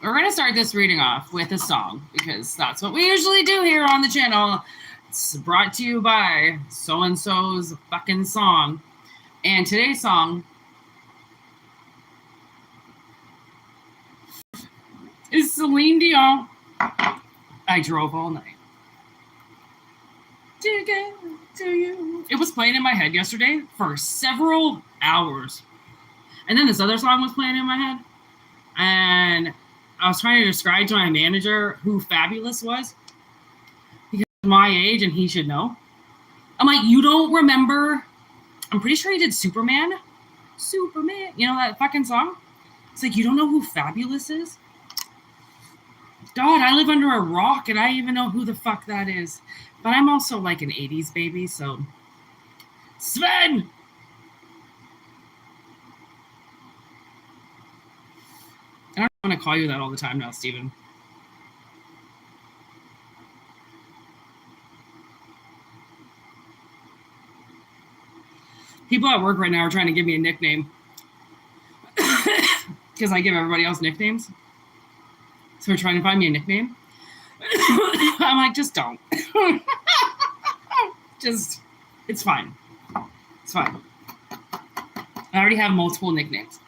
We're going to start this reading off with a song because that's what we usually do here on the channel. It's brought to you by so-and-so's fucking song. And today's song is Celine Dion. I drove all night to get to you. It was playing in my head yesterday for several hours. And then this other song was playing in my head. And I was trying to describe to my manager who Fabulous was. Because he's my age and he should know. I'm like, you don't remember? I'm pretty sure he did Superman. Superman. You know that fucking song? It's like, you don't know who Fabulous is? God, I live under a rock and I even know who the fuck that is. But I'm also like an 80s baby, so. Sven! I don't want to call you that all the time now, Steven. People at work right now are trying to give me a nickname. Because I give everybody else nicknames. So we're trying to find me a nickname. I'm like, just don't. It's fine. It's fine. I already have multiple nicknames.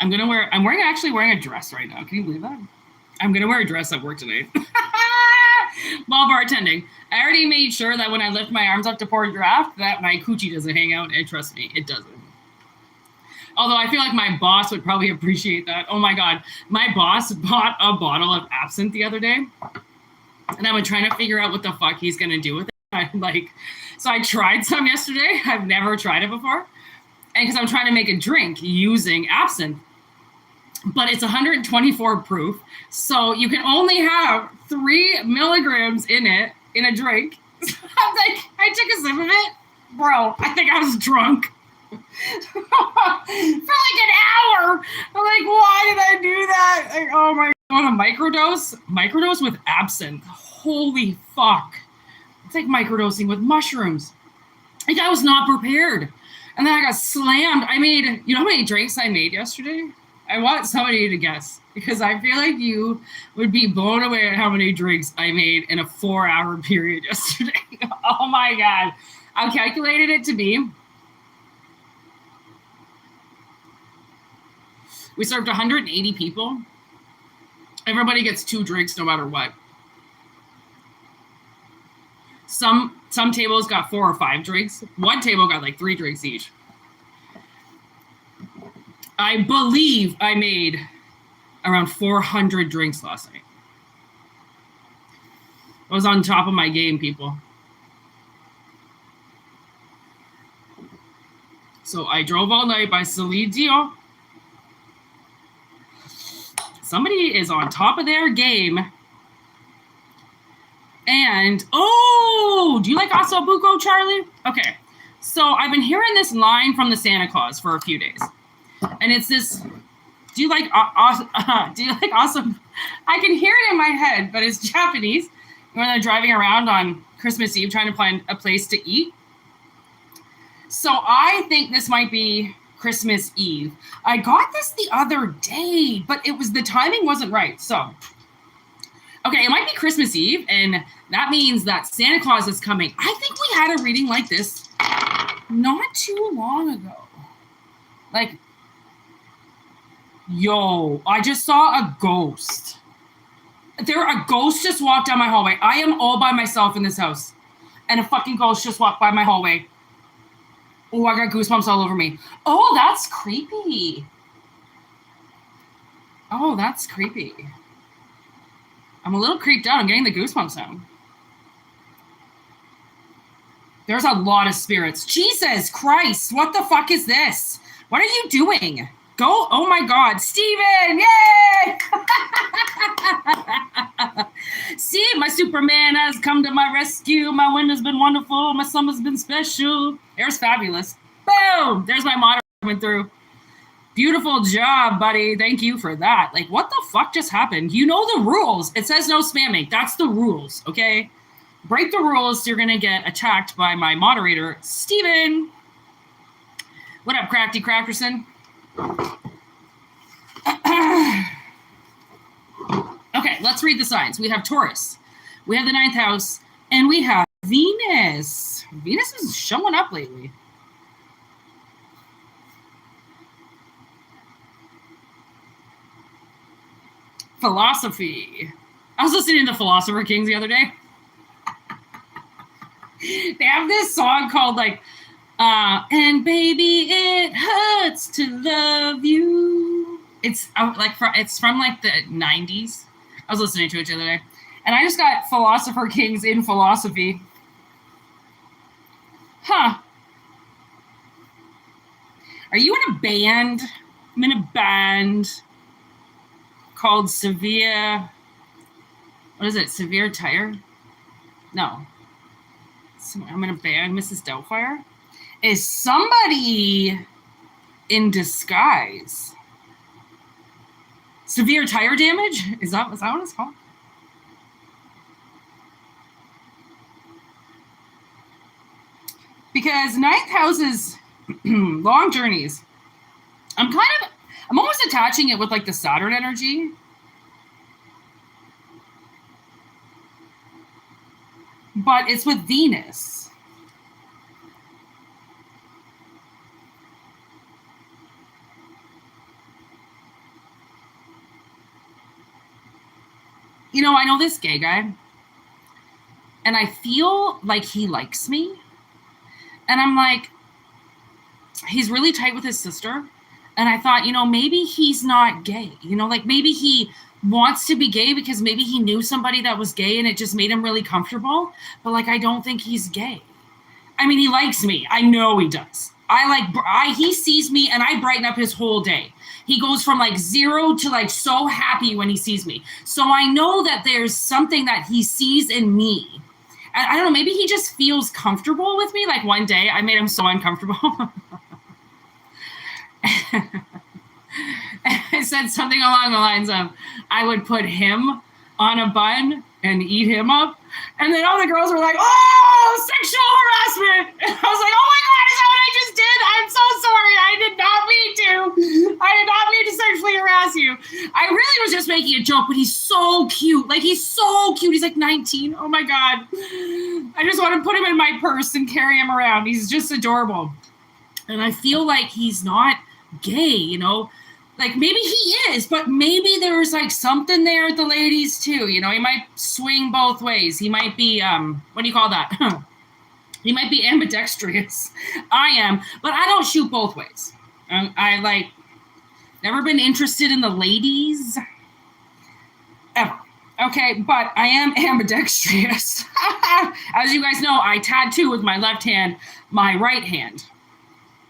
I'm actually wearing a dress right now. Can you believe that? I'm gonna wear a dress at work tonight. While bartending. I already made sure that when I lift my arms up to pour a draft, that my coochie doesn't hang out, and trust me, it doesn't. Although I feel like my boss would probably appreciate that. Oh my God. My boss bought a bottle of absinthe the other day, and I've been trying to figure out what the fuck he's gonna do with it. So I tried some yesterday. I've never tried it before. And because I'm trying to make a drink using absinthe. But it's 124 proof, so you can only have 3 milligrams in it in a drink. I'm like, I took a sip of it, bro. I think I was drunk for like an hour. I'm like, why did I do that? Like, oh my God, a microdose with absinthe. Holy fuck! It's like microdosing with mushrooms. Like I was not prepared, and then I got slammed. You know how many drinks I made yesterday? I want somebody to guess because I feel like you would be blown away at how many drinks I made in a 4-hour period yesterday. Oh my God. I calculated it to be. We served 180 people. Everybody gets 2 drinks no matter what. Some tables got 4 or 5 drinks. One table got like 3 drinks each. I believe I made around 400 drinks last night. I was on top of my game, people. So I drove all night by Celine Dion. Somebody is on top of their game. And, do you like Osso Buco, Charlie? Okay. So I've been hearing this line from the Santa Claus for a few days. And it's this, do you like awesome? I can hear it in my head, but it's Japanese. When they're driving around on Christmas Eve trying to find a place to eat. So I think this might be Christmas Eve. I got this the other day, but the timing wasn't right. So, okay, it might be Christmas Eve, and that means that Santa Claus is coming. I think we had a reading like this not too long ago. Like, yo, I just saw a ghost. A ghost just walked down my hallway. I am all by myself in this house. And a fucking ghost just walked by my hallway. Oh, I got goosebumps all over me. Oh, that's creepy. Oh, that's creepy. I'm a little creeped out. I'm getting the goosebumps now. There's a lot of spirits. Jesus Christ, what the fuck is this? What are you doing? Go, oh my God, Steven, yay! See, my Superman has come to my rescue. My winter's been wonderful. My summer's been special. There's Fabulous. Boom, there's my motto coming through. Beautiful job, buddy. Thank you for that. Like, what the fuck just happened? You know the rules. It says no spamming. That's the rules, okay? Break the rules, you're going to get attacked by my moderator, Steven. What up, Crafty Crafterson? Okay, let's read the signs. We have Taurus, we have the 9th house, and we have Venus. Venus is showing up lately. Philosophy. I was listening to the Philosopher Kings the other day. They have this song called like, and baby, it hurts to love you. It's it's from like the 90s. I was listening to it the other day. And I just got Philosopher Kings in philosophy. Huh. Are you in a band? I'm in a band called Severe. What is it? Severe Tire? No. I'm in a band, Mrs. Doubtfire. Is somebody in disguise? Severe tire damage? Is that what it's called? Because 9th house is long journeys. I'm almost attaching it with like the Saturn energy. But it's with Venus. You know, I know this gay guy, and I feel like he likes me. And I'm like, he's really tight with his sister. And I thought, you know, maybe he's not gay. You know, like maybe he wants to be gay because maybe he knew somebody that was gay and it just made him really comfortable. But like, I don't think he's gay. I mean, he likes me. I know he does. He sees me and I brighten up his whole day. He goes from like 0 to like so happy when he sees me. So I know that there's something that he sees in me. And I don't know, maybe he just feels comfortable with me. Like one day I made him so uncomfortable. I said something along the lines of, I would put him on a bun and eat him up. And then all the girls were like, oh, sexual harassment. And I was like, oh my God, is that what I just did? I'm so sorry. I did not mean to. I did not mean to sexually harass you. I really was just making a joke, but he's so cute. Like, he's so cute. He's like 19. Oh my God. I just want to put him in my purse and carry him around. He's just adorable. And I feel like he's not gay, you know? Like, maybe he is, but maybe there's, like, something there with the ladies, too. You know, he might swing both ways. He might be, what do you call that? He might be ambidextrous. I am, but I don't shoot both ways. I never been interested in the ladies. Ever. Okay, but I am ambidextrous. As you guys know, I tattoo with my left hand, my right hand.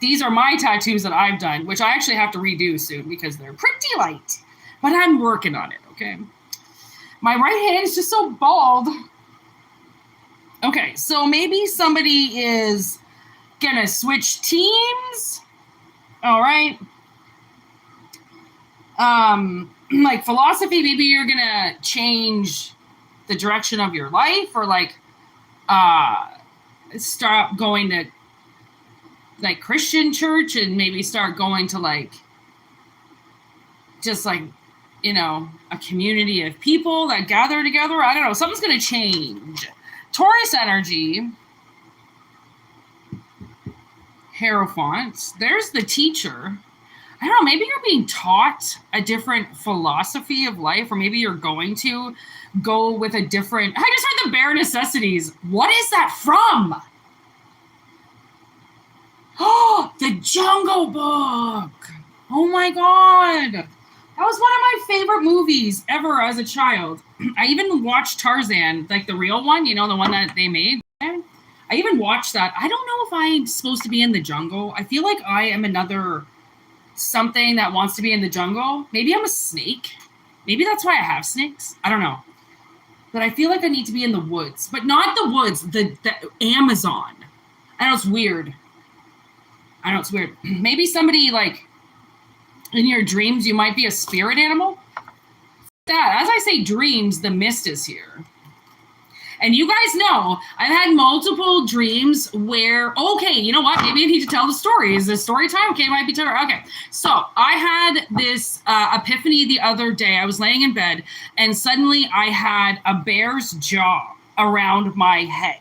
These are my tattoos that I've done, which I actually have to redo soon because they're pretty light. But I'm working on it, okay? My right hand is just so bald. Okay, so maybe somebody is gonna switch teams. All right. Like philosophy, maybe you're gonna change the direction of your life, or like stop going to like Christian church and maybe start going to like just like, you know, a community of people that gather together. I don't know. Something's going to change. Taurus energy. Hierophant. There's the teacher. I don't know. Maybe you're being taught a different philosophy of life, or maybe you're going to go with a different. I just heard the bare necessities. What is that from? Oh, the Jungle Book. Oh my God. That was one of my favorite movies ever as a child. I even watched Tarzan, like the real one, you know, the one that they made. I even watched that. I don't know if I'm supposed to be in the jungle. I feel like I am another something that wants to be in the jungle. Maybe I'm a snake. Maybe that's why I have snakes. I don't know. But I feel like I need to be in the woods. But not the woods, the Amazon. I know it's weird. Maybe somebody, like, in your dreams, you might be a spirit animal. That, as I say dreams, the mist is here. And you guys know I've had multiple dreams where, okay, you know what? Maybe I need to tell the story. Is this story time? Okay, it might be time. Okay. So I had this epiphany the other day. I was laying in bed and suddenly I had a bear's jaw around my head.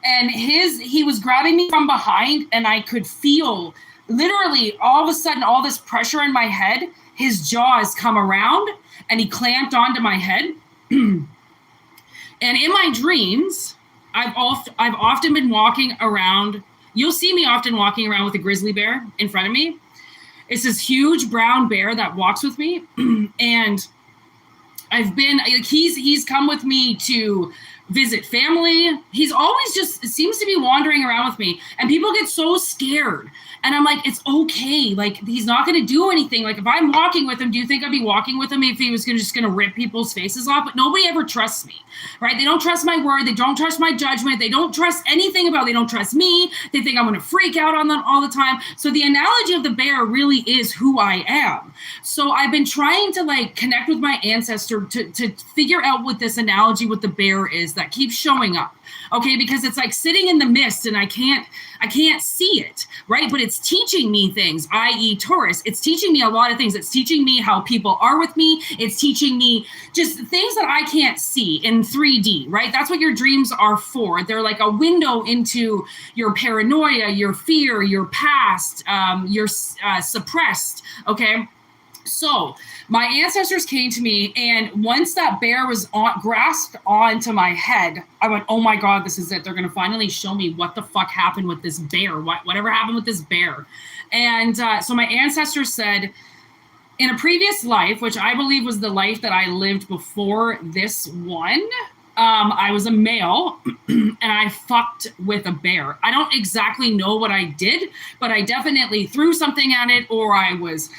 And he was grabbing me from behind and I could feel literally all of a sudden all this pressure in my head. His jaw has come around and he clamped onto my head. And in my dreams, I've often been walking around. You'll see me often walking around with a grizzly bear in front of me. It's this huge brown bear that walks with me. And I've been, he's come with me to visit family. He's always just seems to be wandering around with me. And people get so scared. And I'm like, it's okay. Like, he's not going to do anything. Like, if I'm walking with him, do you think I'd be walking with him if he was just going to rip people's faces off? But nobody ever trusts me, right? They don't trust my word. They don't trust my judgment. They don't trust anything about it. They don't trust me. They think I'm going to freak out on them all the time. So the analogy of the bear really is who I am. So I've been trying to like connect with my ancestor to figure out what this analogy with the bear is that keeps showing up. Okay, because it's like sitting in the mist and I can't see it, right? But it's teaching me things, i.e. Taurus. It's teaching me a lot of things. It's teaching me how people are with me. It's teaching me just things that I can't see in 3D, right? That's what your dreams are for. They're like a window into your paranoia, your fear, your past, your suppressed, okay? So my ancestors came to me, and once that bear was grasped onto my head, I went, oh my God, this is it. They're going to finally show me what the fuck happened with this bear, whatever happened with this bear. And so my ancestors said, in a previous life, which I believe was the life that I lived before this one, I was a male and I fucked with a bear. I don't exactly know what I did, but I definitely threw something at it, or I was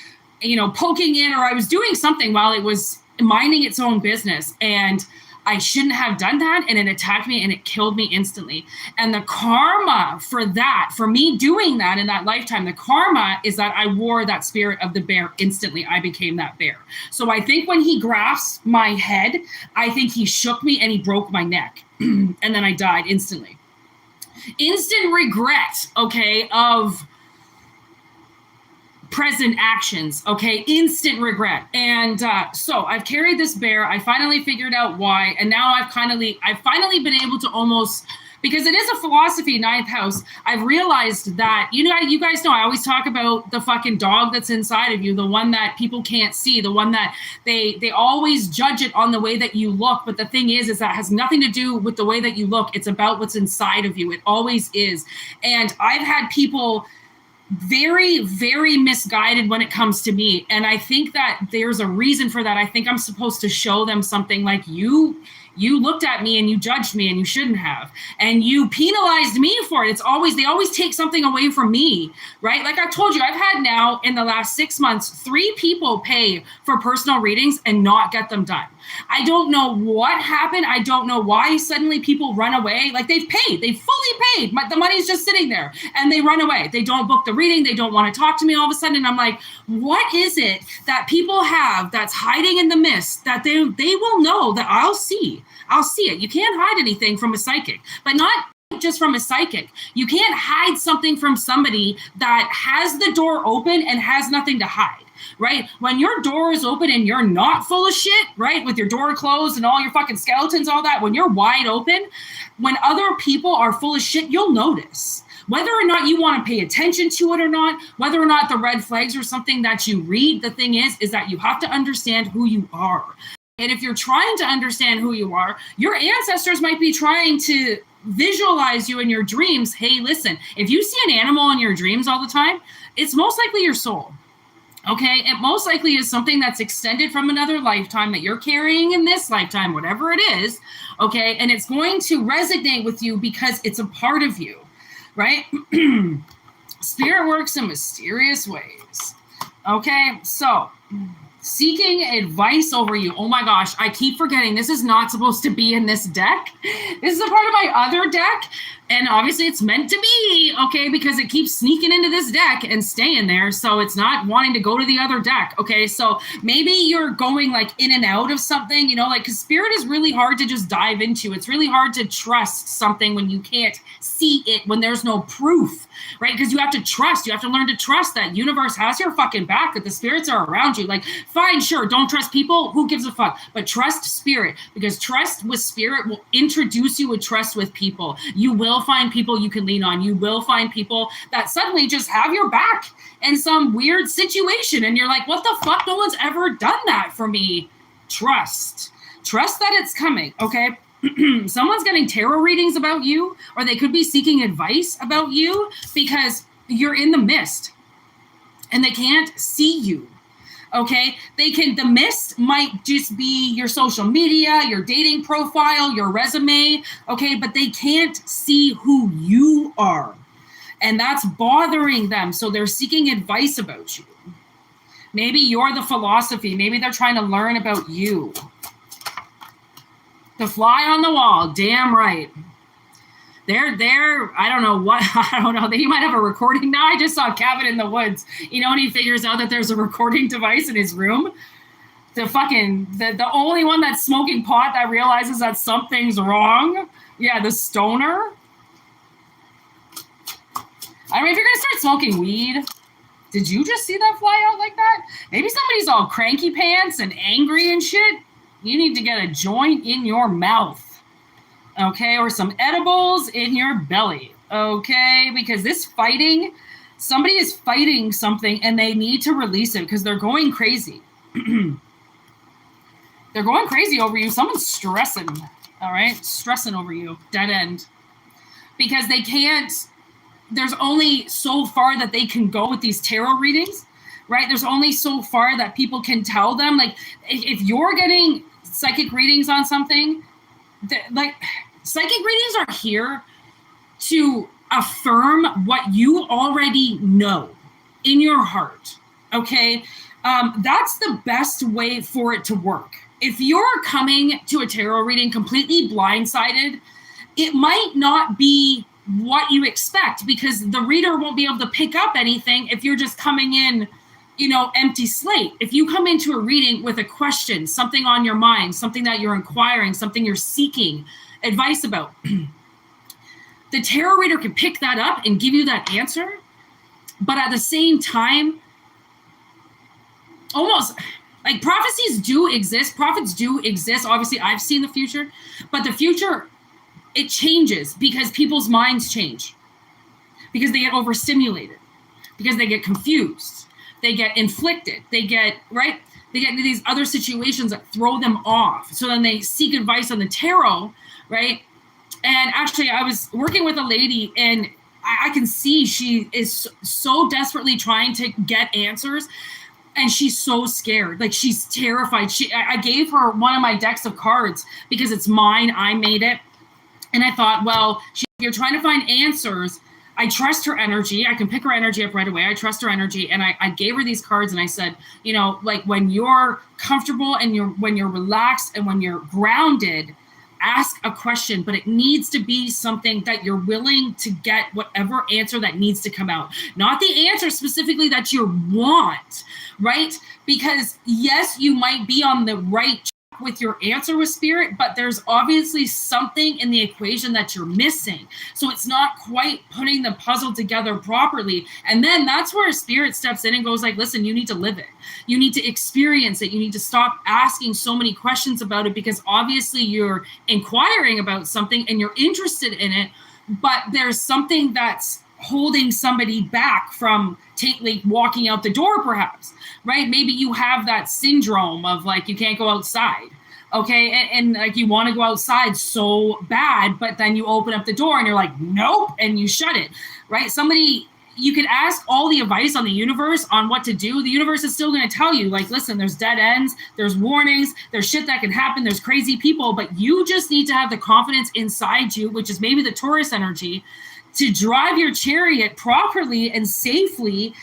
poking in, or I was doing something while it was minding its own business. And I shouldn't have done that. And it attacked me and it killed me instantly. And the karma for that, for me doing that in that lifetime, the karma is that I wore that spirit of the bear instantly. I became that bear. So I think when he grasped my head, I think he shook me and he broke my neck. And then I died instantly. Instant regret, okay, of present actions, okay, instant regret. And so I've carried this bear. I finally figured out why, and now I've finally been able to almost, because it is a philosophy, ninth house. I've realized that you guys know I always talk about the fucking dog that's inside of you, the one that people can't see, the one that they always judge it on the way that you look. But the thing is that it has nothing to do with the way that you look. It's about what's inside of you. It always is. And I've had people very, very misguided when it comes to me. And I think that there's a reason for that. I think I'm supposed to show them something like, you looked at me and you judged me and you shouldn't have. And you penalized me for it. They always take something away from me, right? Like I told you, I've had now in the last 6 months, 3 people pay for personal readings and not get them done. I don't know what happened. I don't know why suddenly people run away. Like they've paid, they fully paid. The money's just sitting there and they run away. They don't book the reading. They don't want to talk to me all of a sudden. And I'm like, what is it that people have that's hiding in the mist that they will know that I'll see it. You can't hide anything from a psychic, but not just from a psychic. You can't hide something from somebody that has the door open and has nothing to hide. Right? When your door is open and you're not full of shit, right? With your door closed and all your fucking skeletons, all that, when you're wide open, when other people are full of shit, you'll notice. Whether or not you want to pay attention to it or not, whether or not the red flags are something that you read, the thing is that you have to understand who you are. And if you're trying to understand who you are, your ancestors might be trying to visualize you in your dreams. Hey, listen, if you see an animal in your dreams all the time, it's most likely your soul. Okay, it most likely is something that's extended from another lifetime that you're carrying in this lifetime, whatever it is, okay? And it's going to resonate with you because it's a part of you, right? Spirit works in mysterious ways, okay? So, seeking advice over you. Oh my gosh, I keep forgetting this is not supposed to be in this deck. This is a part of my other deck. And obviously it's meant to be, okay, because it keeps sneaking into this deck and staying there. So it's not wanting to go to the other deck, okay? So maybe you're going like in and out of something, you know, like, because spirit is really hard to just dive into. It's really hard to trust something when you can't see it, when there's no proof, right? Because you have to trust. You have to learn to trust that universe has your fucking back, that the spirits are around you. Like, fine, sure, don't trust people. Who gives a fuck? But trust spirit, because trust with spirit will introduce you with trust with people. You will find people you can lean on. You will find people that suddenly just have your back in some weird situation. And you're like, what the fuck? No one's ever done that for me. Trust. Trust that it's coming, okay? Someone's getting tarot readings about you, or they could be seeking advice about you because you're in the mist and they can't see you. Okay, the mist might just be your social media, your dating profile, your resume, okay, but they can't see who you are. And that's bothering them. So they're seeking advice about you. Maybe you're the philosophy. Maybe they're trying to learn about you. The fly on the wall, damn right. They're, I don't know what, I don't know. He might have a recording. Now I just saw Cabin in the Woods, you know, and he figures out that there's a recording device in his room. The only one that's smoking pot that realizes that something's wrong. Yeah, the stoner. I mean, if you're going to start smoking weed, did you just see that fly out like that? Maybe somebody's all cranky pants and angry and shit. You need to get a joint in your mouth. Okay, or some edibles in your belly, okay? Because this fighting, somebody is fighting something and they need to release it because they're going crazy. They're going crazy over you. Someone's stressing, all right? Stressing over you, dead end. Because they can't, there's only so far that they can go with these tarot readings, right? There's only so far that people can tell them. Like, if you're getting psychic readings on something, like, psychic readings are here to affirm what you already know in your heart, okay? That's the best way for it to work. If you're coming to a tarot reading completely blindsided, it might not be what you expect because the reader won't be able to pick up anything if you're just coming in, you know, empty slate. If you come into a reading with a question, something on your mind, something that you're inquiring, something you're seeking advice about, the tarot reader can pick that up and give you that answer. But at the same time, almost like prophecies do exist. Prophets do exist. Obviously, I've seen the future, but the future, it changes because people's minds change, because they get overstimulated, because they get confused. They get inflicted, they get, right? They get into these other situations that throw them off. So then they seek advice on the tarot, right? And actually I was working with a lady and I can see she is so desperately trying to get answers and she's so scared. Like she's terrified. I gave her one of my decks of cards because it's mine, I made it. And I thought, well, you're trying to find answers. I trust her energy. I can pick her energy up right away. I trust her energy. And I gave her these cards and I said, you know, like when you're comfortable and when you're relaxed and when you're grounded, ask a question, but it needs to be something that you're willing to get whatever answer that needs to come out. Not the answer specifically that you want, right? Because yes, you might be on the right track with your answer with spirit, but there's obviously something in the equation that you're missing. So it's not quite putting the puzzle together properly. And then that's where spirit steps in and goes like, listen, you need to live it. You need to experience it. You need to stop asking so many questions about it because obviously you're inquiring about something and you're interested in it, but there's something that's holding somebody back from walking out the door perhaps, right? Maybe you have that syndrome of like, you can't go outside. Okay. And like you want to go outside so bad, but then you open up the door and you're like, nope. And you shut it, right? You could ask all the advice on the universe on what to do. The universe is still going to tell you like, listen, there's dead ends, there's warnings, there's shit that can happen. There's crazy people, but you just need to have the confidence inside you, which is maybe the Taurus energy, to drive your chariot properly and safely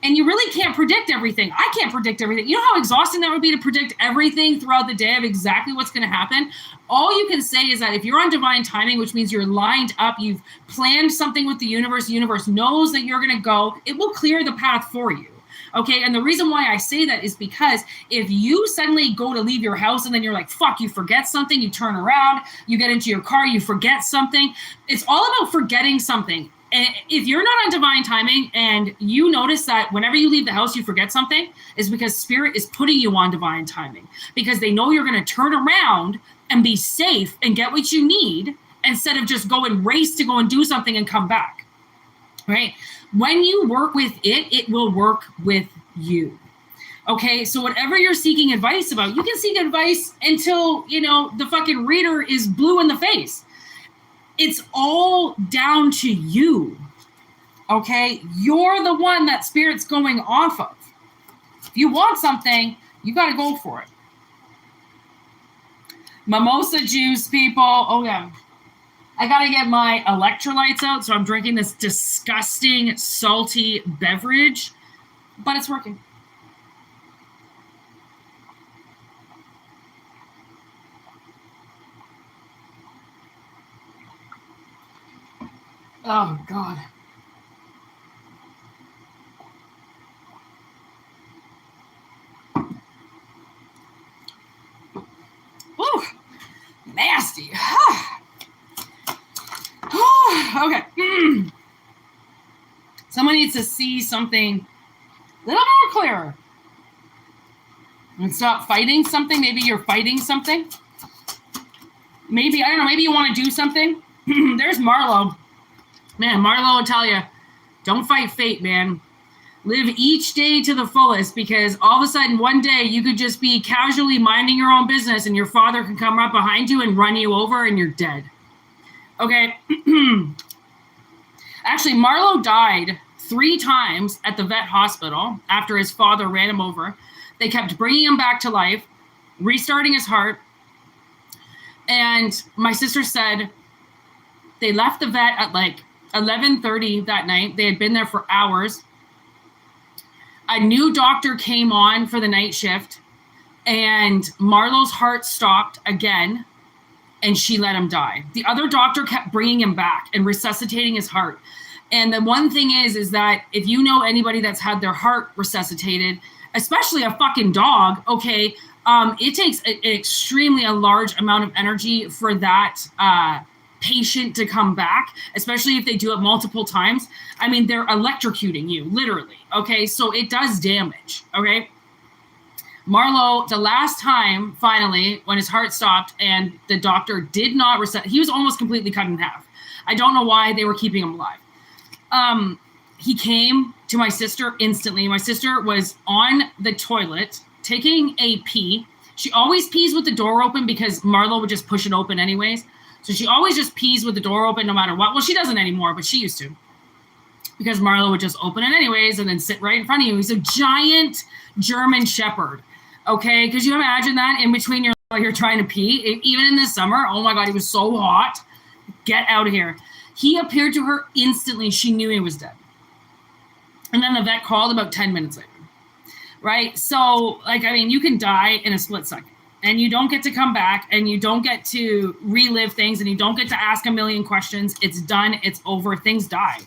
And you really can't predict everything. I can't predict everything. You know how exhausting that would be to predict everything throughout the day of exactly what's going to happen? All you can say is that if you're on divine timing, which means you're lined up, you've planned something with the universe knows that you're going to go, it will clear the path for you. Okay, and the reason why I say that is because if you suddenly go to leave your house and then you're like, fuck, you forget something, you turn around, you get into your car, you forget something. It's all about forgetting something. And if you're not on divine timing and you notice that whenever you leave the house, you forget something, is because spirit is putting you on divine timing because they know you're going to turn around and be safe and get what you need instead of just go and race to go and do something and come back, right? When you work with it, it will work with you. Okay, so whatever you're seeking advice about, you can seek advice until, the fucking reader is blue in the face. It's all down to you. Okay, you're the one that spirit's going off of. If you want something, you got to go for it. Mimosa juice, people. Oh, yeah. I got to get my electrolytes out, so I'm drinking this disgusting, salty beverage, but it's working. Oh, God. Woo! Nasty. Okay. Someone needs to see something a little more clearer. And stop fighting something. Maybe you're fighting something. Maybe, I don't know, maybe you want to do something. There's Marlo. Man, Marlo will tell you, don't fight fate, man. Live each day to the fullest, because all of a sudden one day you could just be casually minding your own business and your father can come right behind you and run you over and you're dead. Okay. Actually, Marlo died 3 times at the vet hospital after his father ran him over. They kept bringing him back to life, restarting his heart. And my sister said they left the vet at like 11:30 that night. They had been there for hours. A new doctor came on for the night shift, and Marlo's heart stopped again, and she let him die. The other doctor kept bringing him back and resuscitating his heart. And the one thing is that if you know anybody that's had their heart resuscitated, especially a fucking dog, okay, it takes extremely a large amount of energy for that patient to come back, especially if they do it multiple times. I mean, they're electrocuting you, literally, okay? So it does damage, okay? Marlo, the last time, finally, when his heart stopped and the doctor did not reset, he was almost completely cut in half. I don't know why they were keeping him alive. He came to my sister instantly. My sister was on the toilet taking a pee. She always pees with the door open because Marlo would just push it open anyways. So she always just pees with the door open no matter what. Well, she doesn't anymore, but she used to. Because Marlo would just open it anyways and then sit right in front of you. He's a giant German Shepherd. Okay? Because you imagine that in between while you're trying to pee. Even in the summer, oh my God, he was so hot. Get out of here. He appeared to her instantly. She knew he was dead. And then the vet called about 10 minutes later. Right? So, you can die in a split second. And you don't get to come back, and you don't get to relive things, and you don't get to ask a million questions. It's done. It's over. Things die.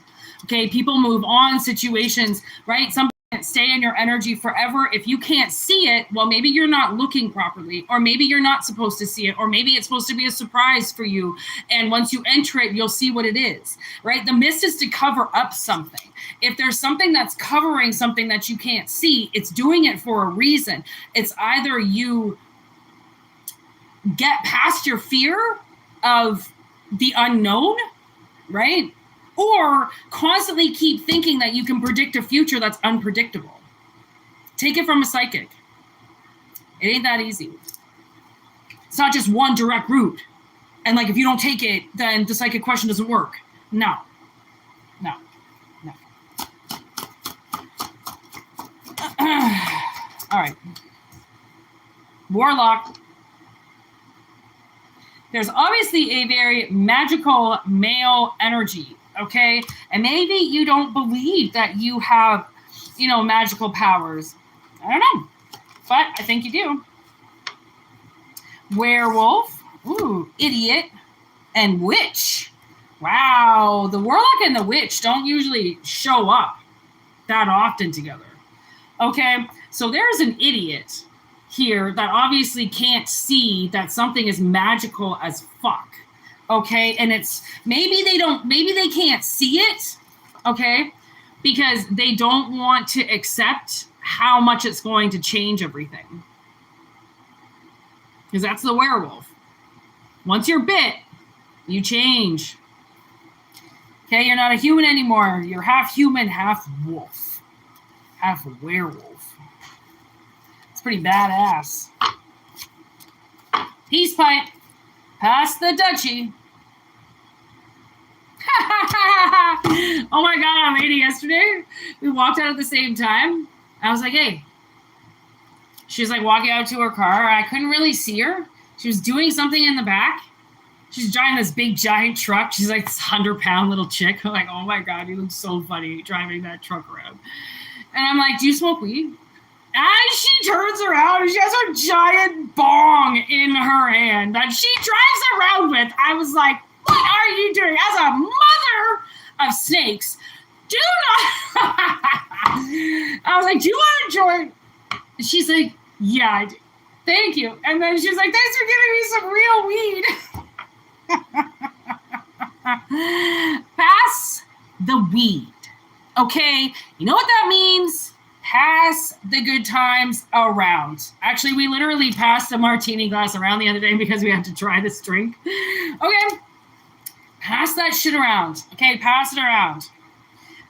Okay? People move on, situations, right? Some stay in your energy forever. If you can't see it, well, maybe you're not looking properly, or maybe you're not supposed to see it, or maybe it's supposed to be a surprise for you. And once you enter it, you'll see what it is, right? The mist is to cover up something. If there's something that's covering something that you can't see, it's doing it for a reason. It's either you get past your fear of the unknown, right? Or constantly keep thinking that you can predict a future that's unpredictable. Take it from a psychic. It ain't that easy. It's not just one direct route. And if you don't take it, then the psychic question doesn't work. No. All right. Warlock. There's obviously a very magical male energy. Okay, and maybe you don't believe that you have magical powers. I don't know, but I think you do. Werewolf, ooh, idiot, and witch. Wow, the warlock and the witch don't usually show up that often together. Okay, so there's an idiot here that obviously can't see that something is magical as fuck. Okay, and it's maybe they can't see it, okay, because they don't want to accept how much it's going to change everything. Because that's the werewolf. Once you're bit, you change. Okay, you're not a human anymore. You're half human, half wolf. Half werewolf. It's pretty badass. Peace pipe. Pass the duchy. Oh my god, our lady yesterday, we walked out at the same time. I was like, hey. She was like walking out to her car. I couldn't really see her. She was doing something in the back. She's driving this big giant truck. She's like this 100-pound little chick. I'm like, oh my god, you look so funny driving that truck around. And I'm like, do you smoke weed? And she turns around and she has her giant bong in her hand that she drives around with. I was like, what are you doing? As a mother of snakes, do not. I was like, do you want to join? She's like, yeah, I do. Thank you. And then she's like, thanks for giving me some real weed. Pass the weed. Okay? You know what that means? Pass the good times around. Actually, we literally passed a martini glass around the other day because we had to try this drink. Okay? Pass that shit around. Okay? Pass it around.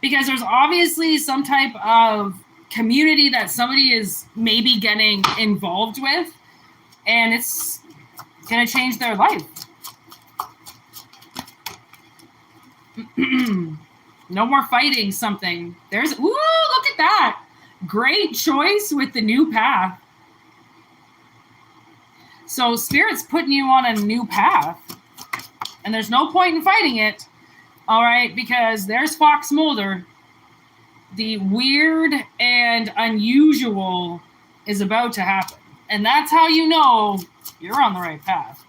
Because there's obviously some type of community that somebody is maybe getting involved with, and it's going to change their life. No more fighting something. There's, ooh, look at that. Great choice with the new path. So Spirit's putting you on a new path, and there's no point in fighting it, all right, because there's Fox Mulder. The weird and unusual is about to happen. And that's how you know you're on the right path.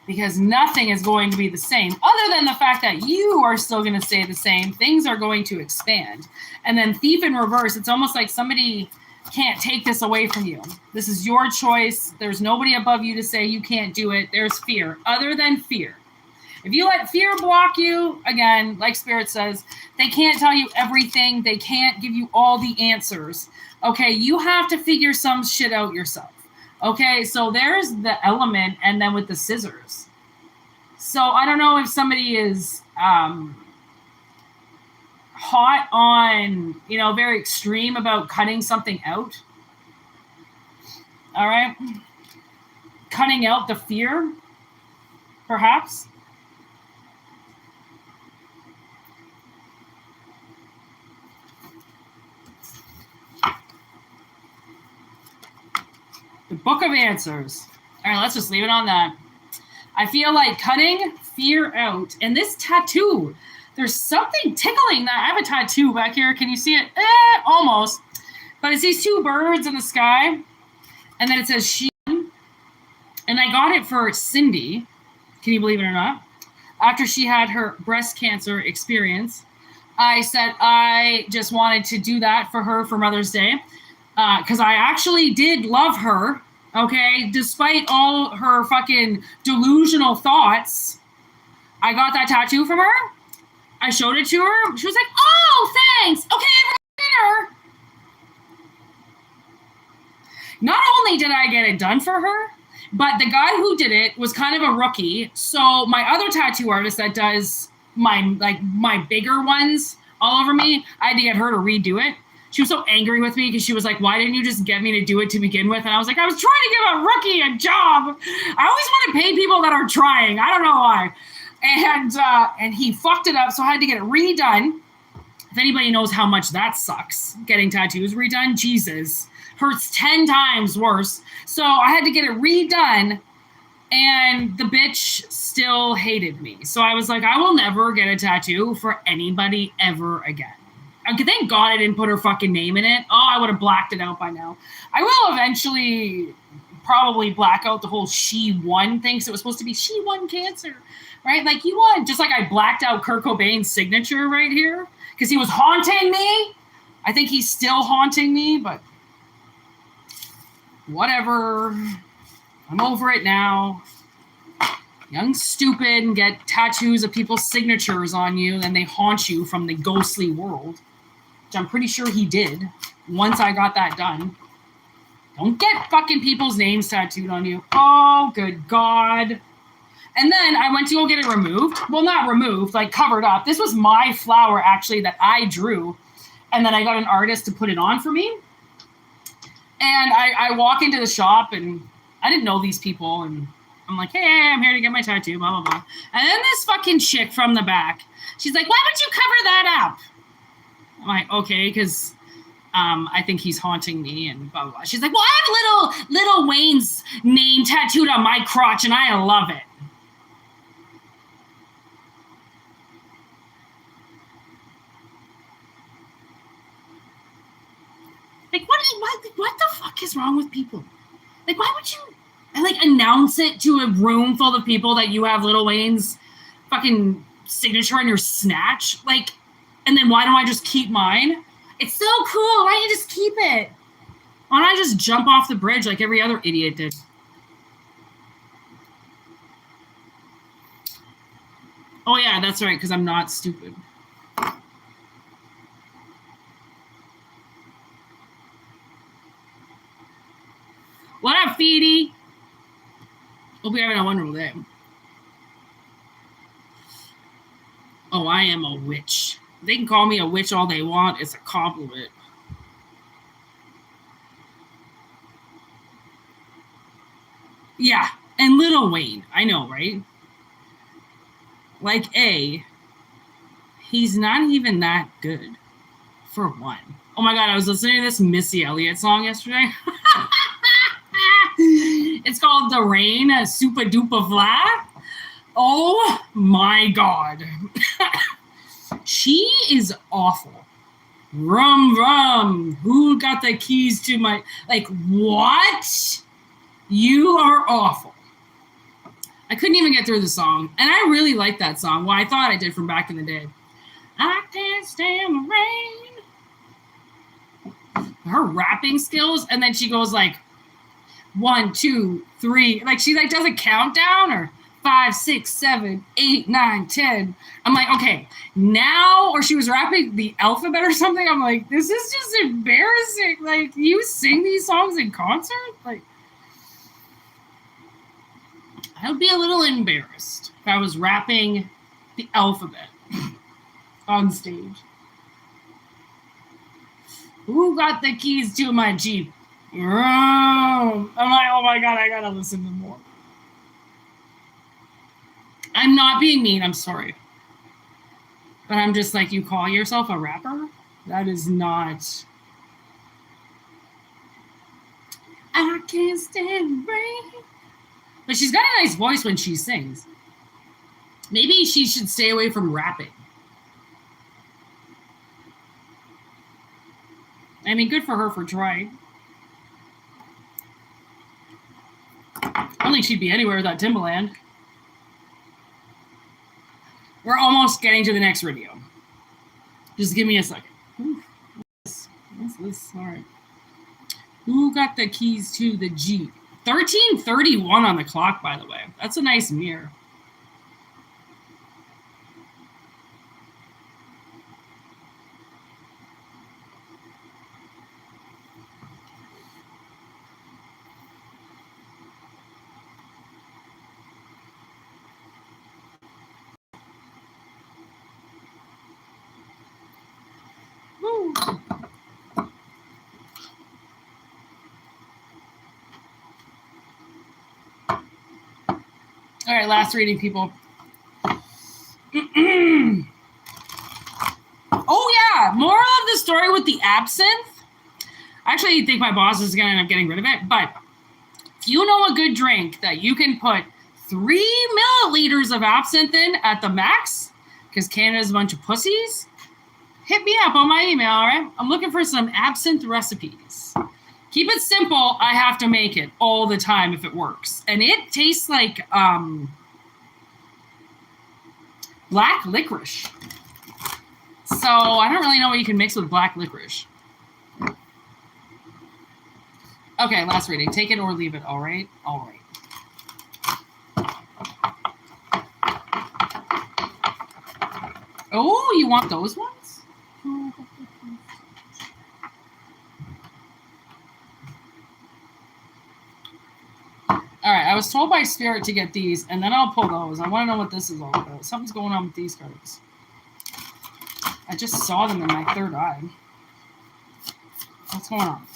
Because nothing is going to be the same. Other than the fact that you are still going to stay the same. Things are going to expand. And then Thief in reverse, it's almost like somebody can't take this away from you. This is your choice. There's nobody above you to say you can't do it. There's fear. Other than fear. If you let fear block you, again, like Spirit says, they can't tell you everything. They can't give you all the answers. Okay, you have to figure some shit out yourself. Okay, so there's the element, and then with the scissors. So I don't know if somebody is hot on, very extreme about cutting something out. All right? Cutting out the fear, perhaps. The Book of Answers. All right, let's just leave it on that. I feel like cutting fear out. And this tattoo, there's something tickling that. I have a tattoo back here. Can you see it? Almost. But it's these two birds in the sky. And then it says she. And I got it for Cindy. Can you believe it or not? After she had her breast cancer experience, I said I just wanted to do that for her for Mother's Day. Because I actually did love her, okay? Despite all her fucking delusional thoughts, I got that tattoo from her. I showed it to her. She was like, oh, thanks. Okay, dinner. Not only did I get it done for her, but the guy who did it was kind of a rookie. So my other tattoo artist that does my bigger ones all over me, I had to get her to redo it. She was so angry with me because she was like, why didn't you just get me to do it to begin with? And I was like, I was trying to give a rookie a job. I always want to pay people that are trying. I don't know why. And he fucked it up, so I had to get it redone. If anybody knows how much that sucks, getting tattoos redone, Jesus. Hurts 10 times worse. So I had to get it redone, and the bitch still hated me. So I was like, I will never get a tattoo for anybody ever again. Thank God I didn't put her fucking name in it. Oh, I would have blacked it out by now. I will eventually probably black out the whole she won thing. So it was supposed to be she won cancer, right? Like you won. Just like I blacked out Kurt Cobain's signature right here because he was haunting me. I think he's still haunting me, but whatever. I'm over it now. Young stupid and get tattoos of people's signatures on you and they haunt you from the ghostly world. Which I'm pretty sure he did once I got that done. Don't get fucking people's names tattooed on you. Oh, good God. And then I went to go get it removed. Well, not removed, like covered up. This was my flower, actually, that I drew. And then I got an artist to put it on for me. And I walk into the shop, and I didn't know these people. And I'm like, hey, I'm here to get my tattoo, blah, blah, blah. And then this fucking chick from the back, she's like, why would you cover that up? I'm like, okay, because I think he's haunting me and blah, blah, blah. She's like, well, I have Little Wayne's name tattooed on my crotch, and I love it. Like, what the fuck is wrong with people? Like, why would you, like, announce it to a room full of people that you have Little Wayne's fucking signature on your snatch? Like, and then why don't I just keep mine? It's so cool. Why don't you just keep it? Why don't I just jump off the bridge like every other idiot did? Oh, yeah, that's right, because I'm not stupid. What up, Feedy? Hope you're having a wonderful day. Oh, I am a witch. They can call me a witch all they want. It's a compliment. Yeah, and Lil Wayne. I know, right? Like, he's not even that good, for one. Oh my God, I was listening to this Missy Elliott song yesterday. It's called The Rain, Super Duper Fly. Oh my God. She is awful. Rum, rum. Who got the keys to my... Like, what? You are awful. I couldn't even get through the song. And I really like that song. Well, I thought I did from back in the day. I can't stand the rain. Her rapping skills. And then she goes like, 1, 2, 3. Like, she like does a countdown or 5, 6, 7, 8, 9, 10. I'm like, okay, now, or she was rapping the alphabet or something. I'm like, this is just embarrassing. Like, you sing these songs in concert? Like, I would be a little embarrassed if I was rapping the alphabet on stage. Who got the keys to my Jeep? I'm like, oh my God, I gotta listen to more. I'm not being mean, I'm sorry. But I'm just like, you call yourself a rapper? That is not... I can't stand rain. But she's got a nice voice when she sings. Maybe she should stay away from rapping. I mean, good for her for trying. I don't think she'd be anywhere without Timbaland. We're almost getting to the next video. Just give me a second. What's this? All right. Who got the keys to the Jeep? 13:31 on the clock, by the way. That's a nice mirror. All right, last reading, people. Oh, yeah. Moral of the story with the absinthe. I actually think my boss is going to end up getting rid of it. But if you know a good drink that you can put 3 milliliters of absinthe in at the max, because Canada's a bunch of pussies, hit me up on my email, all right? I'm looking for some absinthe recipes. Keep it simple. I have to make it all the time if it works. And it tastes like black licorice. So I don't really know what you can mix with black licorice. Okay, last reading. Take it or leave it, all right? All right. Oh, you want those ones? All right, I was told by Spirit to get these, and then I'll pull those. I want to know what this is all about. Something's going on with these cards. I just saw them in my third eye. What's going on?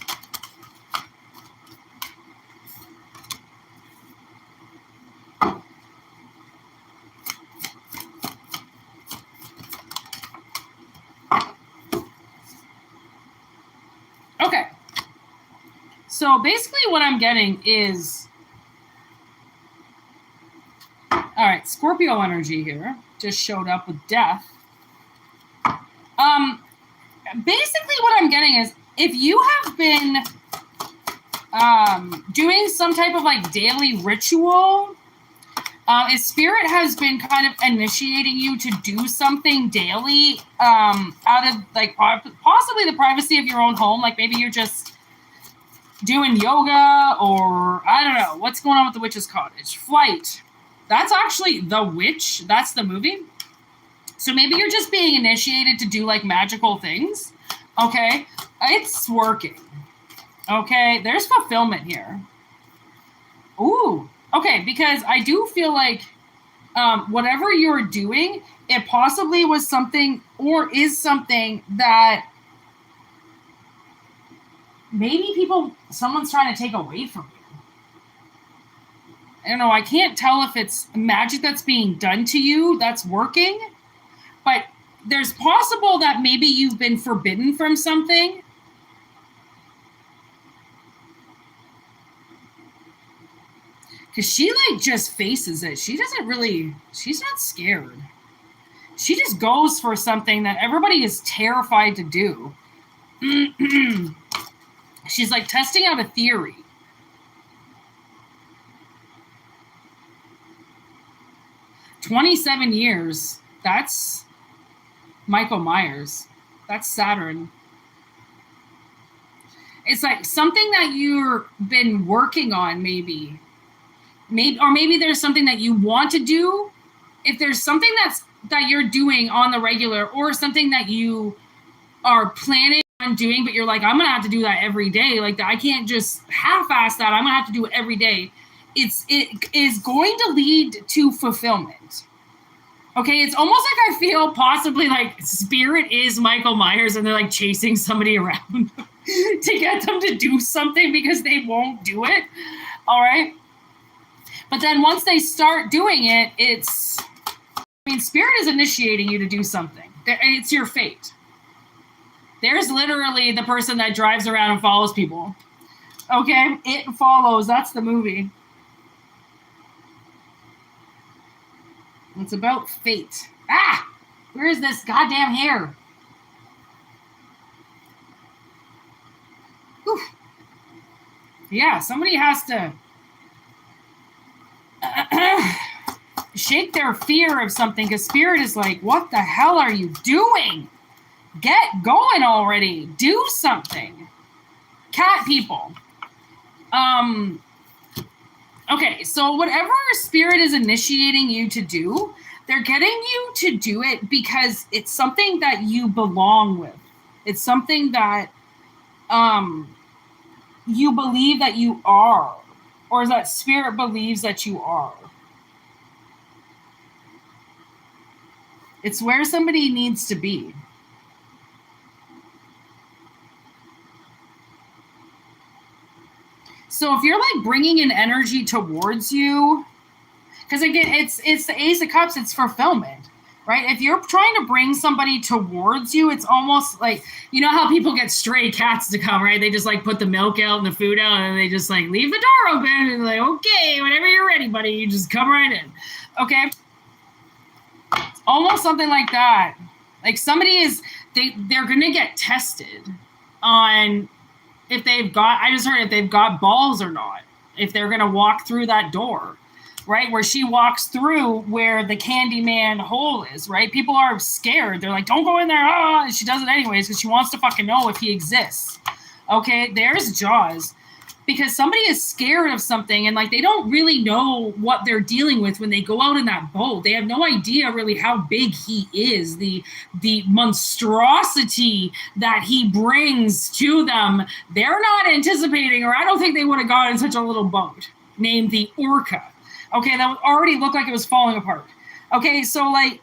Okay. So basically what I'm getting is... All right, Scorpio energy here just showed up with death. Basically what I'm getting is if you have been doing some type of like daily ritual, if Spirit has been kind of initiating you to do something daily out of like possibly the privacy of your own home, like maybe you're just doing yoga or I don't know what's going on with the Witch's Cottage. Flight. That's actually The Witch. That's the movie. So maybe you're just being initiated to do like magical things. Okay. It's working. Okay. There's fulfillment here. Ooh. Okay. Because I do feel like whatever you're doing, it possibly was something or is something that maybe someone's trying to take away from you. I don't know. I can't tell if it's magic that's being done to you that's working, but there's possible that maybe you've been forbidden from something. Because she like just faces it. She doesn't really, she's not scared. She just goes for something that everybody is terrified to do. She's like testing out a theory. "27 years. That's Michael Myers. That's Saturn. It's like something that you've been working on, maybe, or maybe there's something that you want to do. If there's something that you're doing on the regular, or something that you are planning on doing, but you're like, I'm gonna have to do that every day. Like I can't just half-ass that. I'm gonna have to do it every day. It is going to lead to fulfillment. Okay, it's almost like I feel possibly like Spirit is Michael Myers and they're like chasing somebody around to get them to do something because they won't do it. All right. But then once they start doing it, Spirit is initiating you to do something. It's your fate. There's literally the person that drives around and follows people. Okay, It Follows. That's the movie. It's about fate. Ah! Where is this goddamn hair? Whew. Yeah, somebody has to shake their fear of something because Spirit is like, what the hell are you doing? Get going already. Do something. Cat people. Okay, so whatever Spirit is initiating you to do, they're getting you to do it because it's something that you belong with. It's something that you believe that you are, or that Spirit believes that you are. It's where somebody needs to be. So if you're like bringing an energy towards you, because again, it's the Ace of Cups, it's fulfillment, right? If you're trying to bring somebody towards you, it's almost like, you know how people get stray cats to come, right? They just like put the milk out and the food out and they just like leave the door open and like, okay, whenever you're ready, buddy, you just come right in. Okay. It's almost something like that. Like somebody is, they're going to get tested on if they've got, I just heard if they've got balls or not, if they're going to walk through that door, right? Where she walks through where the Candyman hole is, right? People are scared. They're like, don't go in there. Ah! And she does it anyways because she wants to fucking know if he exists. Okay, there's Jaws. Because somebody is scared of something and like they don't really know what they're dealing with when they go out in that boat. They have no idea really how big he is, the monstrosity that he brings to them. They're not anticipating, or I don't think they would have gone in such a little boat named the Orca. Okay, that already looked like it was falling apart. Okay, so like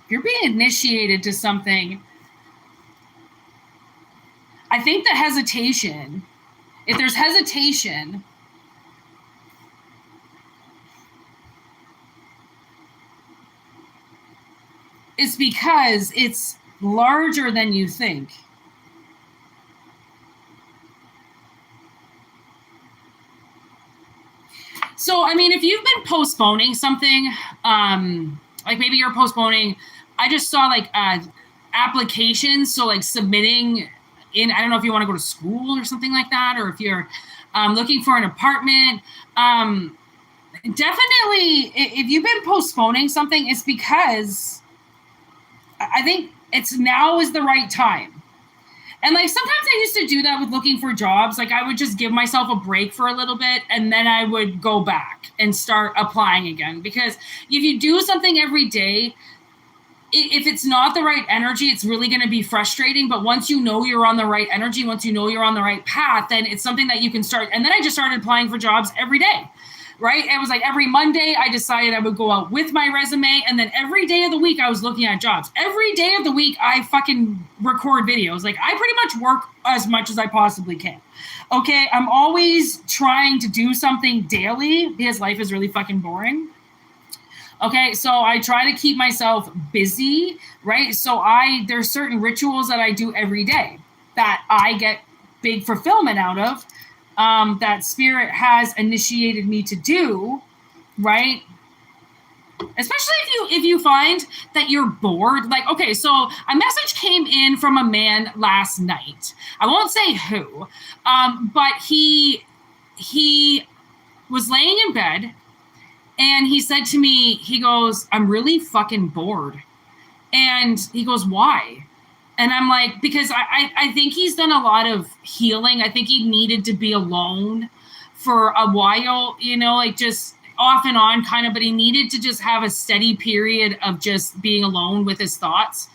if you're being initiated to something, I think the hesitation, if there's hesitation, it's because it's larger than you think. So, I mean, if you've been postponing something, like maybe you're postponing, I just saw like applications, so like submitting in, I don't know if you want to go to school or something like that, or if you're looking for an apartment. Definitely, if you've been postponing something, it's because I think it's now is the right time. And like sometimes I used to do that with looking for jobs. Like I would just give myself a break for a little bit and then I would go back and start applying again. Because if you do something every day, if it's not the right energy, it's really going to be frustrating. But once you know you're on the right energy, once you know you're on the right path, then it's something that you can start. And then I just started applying for jobs every day, right? It was like every Monday I decided I would go out with my resume. And then every day of the week I was looking at jobs. Every day of the week I fucking record videos. Like I pretty much work as much as I possibly can. Okay, I'm always trying to do something daily because life is really fucking boring. Okay, so I try to keep myself busy, right? So there's certain rituals that I do every day that I get big fulfillment out of, that spirit has initiated me to do, right? Especially if you find that you're bored. Like, okay, so a message came in from a man last night. I won't say who, but he was laying in bed. And he said to me, he goes, I'm really fucking bored. And he goes, why? And I'm like, because I think he's done a lot of healing. I think he needed to be alone for a while, you know, like just off and on kind of, but he needed to just have a steady period of just being alone with his thoughts.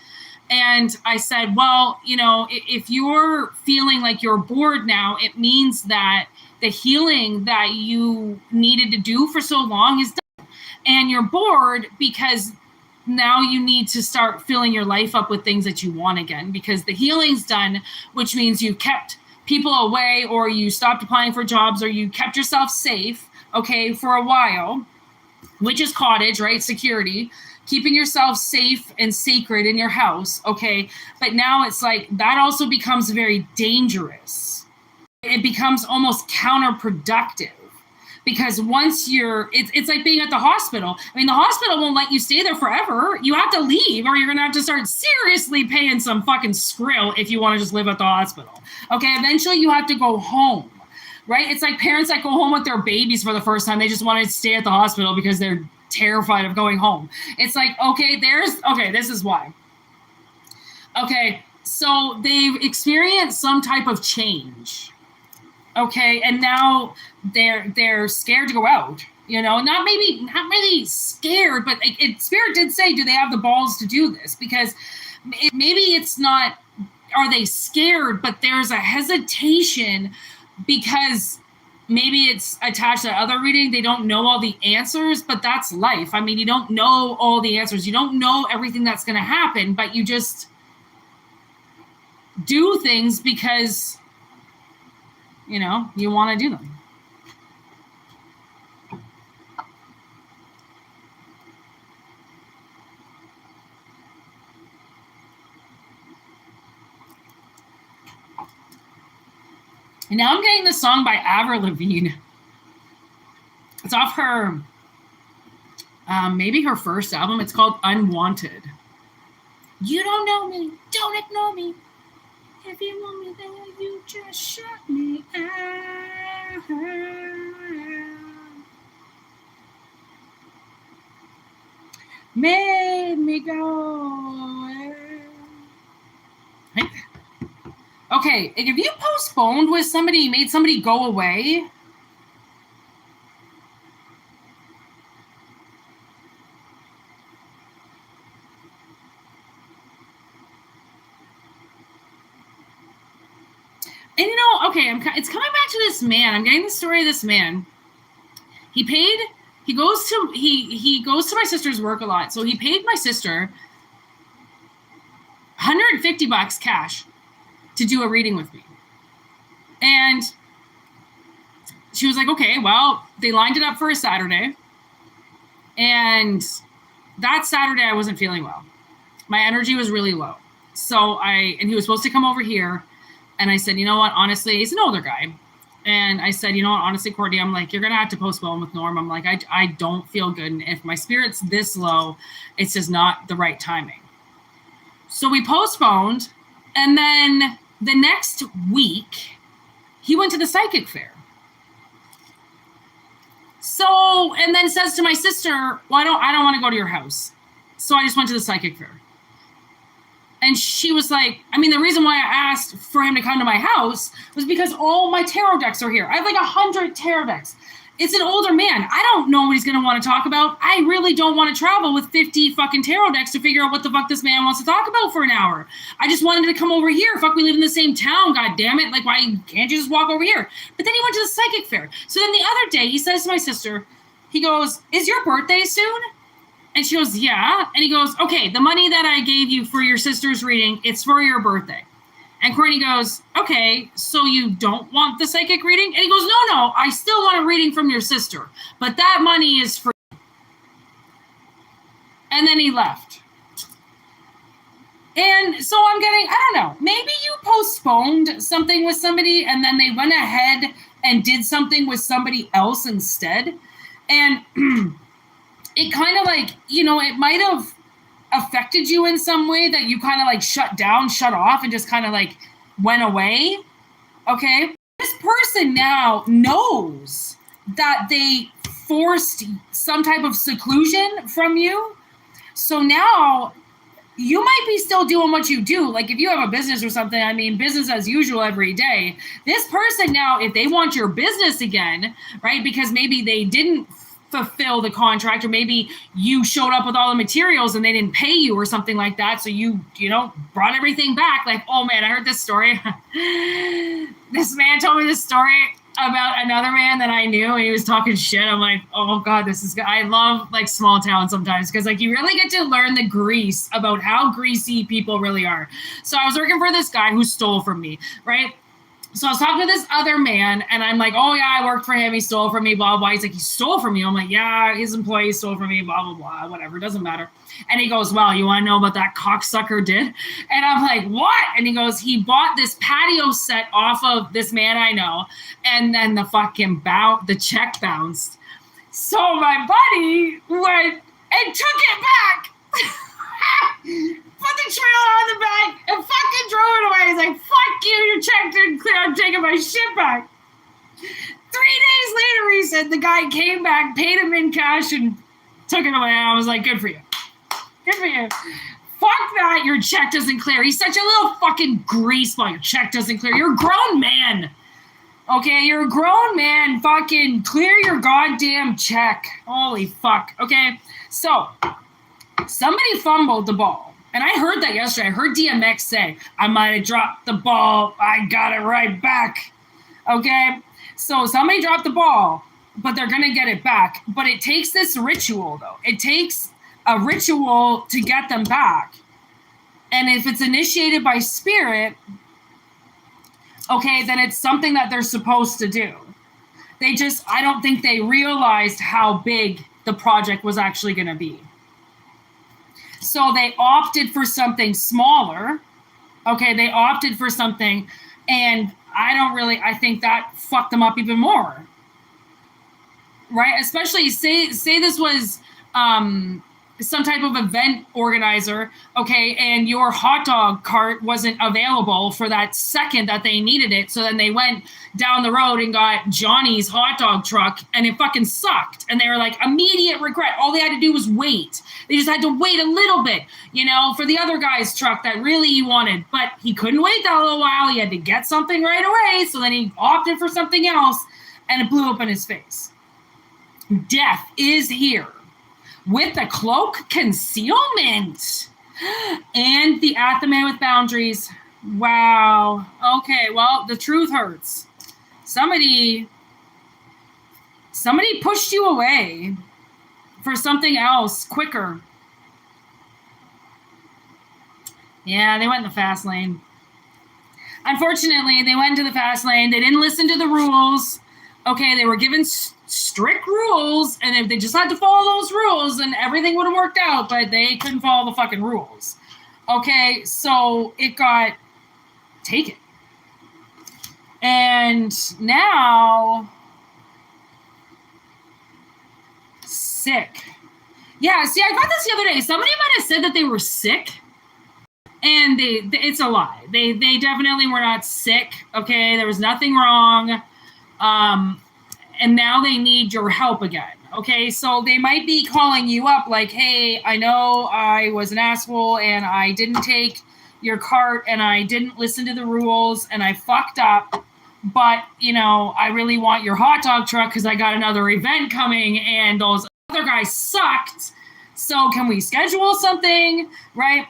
And I said, well, you know, if you're feeling like you're bored now, it means that the healing that you needed to do for so long is done. And you're bored because now you need to start filling your life up with things that you want again, because the healing's done, which means you kept people away, or you stopped applying for jobs, or you kept yourself safe, okay, for a while, which is cottage, right? Security, keeping yourself safe and sacred in your house, okay? But now it's like that also becomes very dangerous. It becomes almost counterproductive, because once it's like being at the hospital. I mean, the hospital won't let you stay there forever. You have to leave, or you're going to have to start seriously paying some fucking skrill if you want to just live at the hospital. Okay, eventually you have to go home, right? It's like parents that go home with their babies for the first time. They just want to stay at the hospital because they're terrified of going home. It's like, okay, this is why. Okay, so they've experienced some type of change. Okay, and now they're scared to go out. You know, not really scared, but Spirit did say, do they have the balls to do this? Because maybe it's not, are they scared, but there's a hesitation because maybe it's attached to other reading. They don't know all the answers, but that's life. I mean, you don't know all the answers. You don't know everything that's going to happen, but you just do things because, you know, you want to do them. And now I'm getting this song by Avril Lavigne. It's off her Maybe her first album. It's called Unwanted. You don't know me, don't ignore me. If you want me there, you just shut me out. Made me go. Okay, if you postponed with somebody, you made somebody go away. And okay, it's coming back to this man. I'm getting the story of this man. He goes to my sister's work a lot. So he paid my sister $150 cash to do a reading with me. And she was like, okay, well, they lined it up for a Saturday. And that Saturday I wasn't feeling well. My energy was really low. And he was supposed to come over here. And I said, you know what, honestly, he's an older guy. And I said, you know what, honestly, Courtney, I'm like, you're going to have to postpone with Norm. I'm like, I don't feel good. And if my spirit's this low, it's just not the right timing. So we postponed. And then the next week, he went to the psychic fair. So, and then says to my sister, well, I don't want to go to your house. So I just went to the psychic fair. And she was like, the reason why I asked for him to come to my house was because all my tarot decks are here. I have like 100 tarot decks. It's an older man. I don't know what he's going to want to talk about. I really don't want to travel with 50 fucking tarot decks to figure out what the fuck this man wants to talk about for an hour. I just wanted him to come over here. Fuck, we live in the same town. God damn it. Like, why can't you just walk over here? But then he went to the psychic fair. So then the other day he says to my sister, he goes, is your birthday soon? And she goes, yeah. And he goes, okay, the money that I gave you for your sister's reading, it's for your birthday. And Courtney goes, okay, so you don't want the psychic reading? And he goes, no, I still want a reading from your sister, but that money is for you. And then he left. And so I'm getting, I don't know, maybe you postponed something with somebody and then they went ahead and did something with somebody else instead. And it kind of like, it might have affected you in some way that you kind of like shut off and just kind of like went away. Okay. This person now knows that they forced some type of seclusion from you. So now you might be still doing what you do. Like if you have a business or something, business as usual every day. This person now, if they want your business again, right, because maybe they didn't fulfill the contract, or maybe you showed up with all the materials and they didn't pay you or something like that, so you brought everything back. Like, oh man, I heard this story. This man told me this story about another man that I knew, and he was talking shit. I'm like, oh god, I love like small town sometimes, because like you really get to learn the grease about how greasy people really are. So I was working for this guy who stole from me, right? So I was talking to this other man, and I'm like, oh yeah, I worked for him. He stole from me, blah, blah, blah. He's like, he stole from you? I'm like, yeah, his employee stole from me, blah, blah, blah, whatever. Doesn't matter. And he goes, well, you want to know what that cocksucker did? And I'm like, what? And he goes, he bought this patio set off of this man I know, and then the fucking the check bounced. So my buddy went and took it back. Put the trailer on the back and fucking drove it away. He's like, fuck you, your check didn't clear, I'm taking my shit back. 3 days later, he said the guy came back, paid him in cash, and took it away. And I was like, good for you. Good for you. Fuck that, your check doesn't clear. He's such a little fucking greaseball. Your check doesn't clear. You're a grown man. Okay, you're a grown man. Fucking clear your goddamn check. Holy fuck. Okay, so somebody fumbled the ball. And I heard that yesterday. I heard DMX say, I might have dropped the ball. I got it right back. Okay? So somebody dropped the ball, but they're going to get it back. But it takes this ritual, though. It takes a ritual to get them back. And if it's initiated by spirit, okay, then it's something that they're supposed to do. I don't think they realized how big the project was actually going to be. So they opted for something smaller. Okay, they opted for something, and I think that fucked them up even more. Right? Especially say this was some type of event organizer, okay, and your hot dog cart wasn't available for that second that they needed it. So then they went down the road and got Johnny's hot dog truck, and it fucking sucked. And they were like, immediate regret. All they had to do was wait. They just had to wait a little bit, you know, for the other guy's truck that really he wanted. But he couldn't wait that little while. He had to get something right away. So then he opted for something else, and it blew up in his face. Death is here. With the cloak concealment and the at the man with boundaries. Wow. Okay, well, the truth hurts. Somebody pushed you away for something else quicker. Yeah, they went in the fast lane. Unfortunately, they went into the fast lane. They didn't listen to the rules. Okay, they were given strict rules, and if they just had to follow those rules, then everything would have worked out, but they couldn't follow the fucking rules. Okay, so it got taken. And now, sick. Yeah, see, I got this the other day. Somebody might have said that they were sick, and it's a lie. They definitely were not sick, okay? There was nothing wrong. And now they need your help again. Okay, so they might be calling you up like, hey, I know I was an asshole and I didn't take your cart and I didn't listen to the rules and I fucked up, but, you know, I really want your hot dog truck because I got another event coming and those other guys sucked. So can we schedule something, right?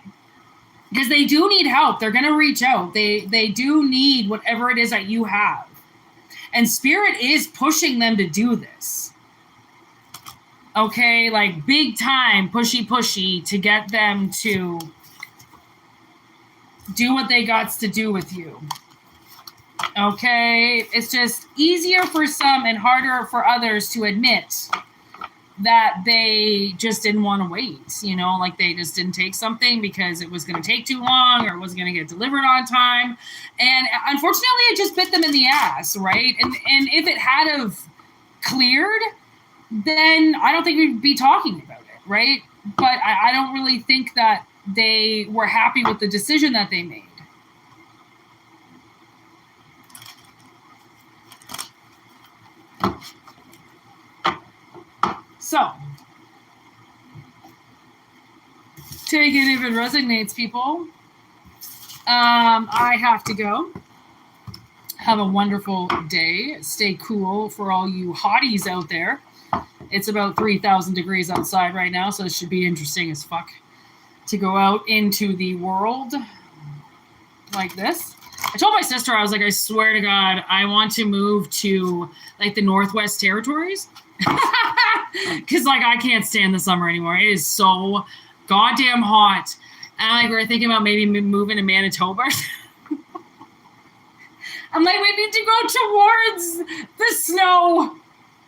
Because they do need help. They're going to reach out. They do need whatever it is that you have. And Spirit is pushing them to do this. Okay, like big time pushy to get them to do what they got to do with you. Okay, it's just easier for some and harder for others to admit that they just didn't want to wait, you know, like they just didn't take something because it was going to take too long or it wasn't going to get delivered on time. And unfortunately, it just bit them in the ass, right? And if it had have cleared, then I don't think we'd be talking about it, right? But I don't really think that they were happy with the decision that they made. So, take it if it resonates, people. I have to go. Have a wonderful day. Stay cool for all you hotties out there. It's about 3,000 degrees outside right now, so it should be interesting as fuck to go out into the world like this. I told my sister, I was like, I swear to God, I want to move to like the Northwest Territories. Because like I can't stand the summer anymore. It is so goddamn hot. And like we're thinking about maybe moving to Manitoba. I'm like, we need to go towards the snow.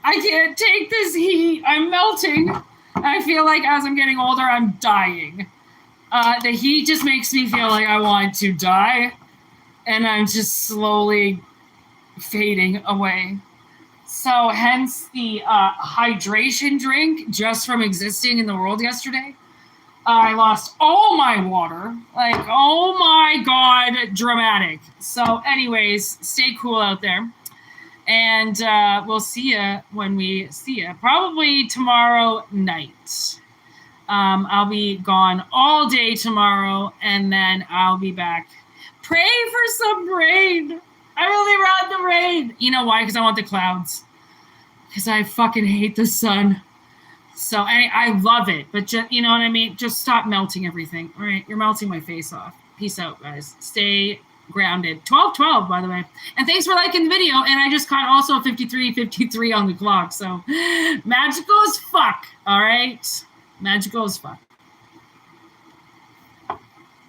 I can't take this heat. I'm melting. I feel like as I'm getting older, I'm dying. The heat just makes me feel like I want to die. And I'm just slowly fading away. So hence the hydration drink just from existing in the world yesterday. I lost all my water. Like, oh my God, dramatic. So anyways, stay cool out there. And we'll see you when we see you. Probably tomorrow night. I'll be gone all day tomorrow, and then I'll be back. Pray for some rain. I really want the rain. You know why? Because I want the clouds. Because I fucking hate the sun. So I love it. But just, you know what I mean? Just stop melting everything. All right. You're melting my face off. Peace out, guys. Stay grounded. 12:12, by the way. And thanks for liking the video. And I just caught also 53:53 on the clock. So magical as fuck. All right. Magical as fuck.